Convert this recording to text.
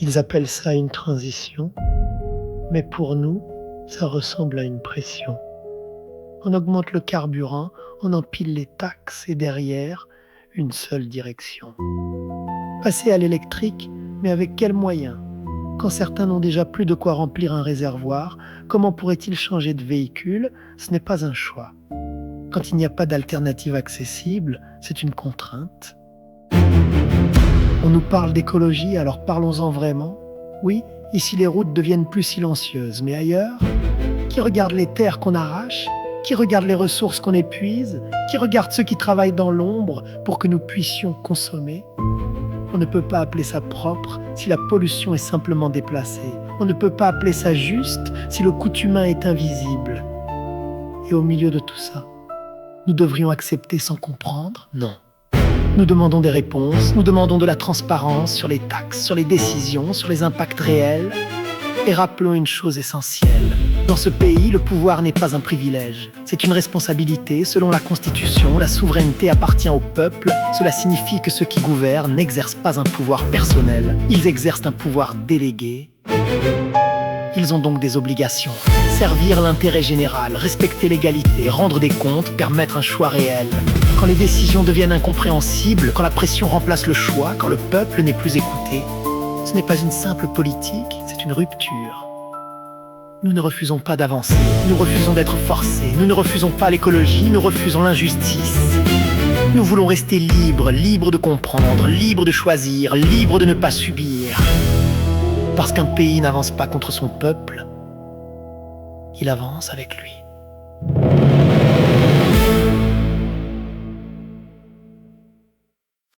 Ils appellent ça une transition, mais pour nous, ça ressemble à une pression. On augmente le carburant, on empile les taxes et derrière, une seule direction. Passer à l'électrique, mais avec quels moyens? Quand certains n'ont déjà plus de quoi remplir un réservoir, comment pourraient-ils changer de véhicule? Ce n'est pas un choix. Quand il n'y a pas d'alternative accessible, c'est une contrainte. On nous parle d'écologie, alors parlons-en vraiment. Oui, ici les routes deviennent plus silencieuses, mais ailleurs, qui regarde les terres qu'on arrache? Qui regarde les ressources qu'on épuise? Qui regarde ceux qui travaillent dans l'ombre pour que nous puissions consommer? On ne peut pas appeler ça propre si la pollution est simplement déplacée. On ne peut pas appeler ça juste si le coût humain est invisible. Et au milieu de tout ça, nous devrions accepter sans comprendre? Non. Nous demandons des réponses, nous demandons de la transparence sur les taxes, sur les décisions, sur les impacts réels. Et rappelons une chose essentielle. Dans ce pays, le pouvoir n'est pas un privilège. C'est une responsabilité. Selon la Constitution, la souveraineté appartient au peuple. Cela signifie que ceux qui gouvernent n'exercent pas un pouvoir personnel. Ils exercent un pouvoir délégué. Ils ont donc des obligations. Servir l'intérêt général, respecter l'égalité, rendre des comptes, permettre un choix réel. Quand les décisions deviennent incompréhensibles, quand la pression remplace le choix, quand le peuple n'est plus écouté, ce n'est pas une simple politique, c'est une rupture. Nous ne refusons pas d'avancer, nous refusons d'être forcés, nous ne refusons pas l'écologie, nous refusons l'injustice. Nous voulons rester libres, libres de comprendre, libres de choisir, libres de ne pas subir. Parce qu'un pays n'avance pas contre son peuple, il avance avec lui.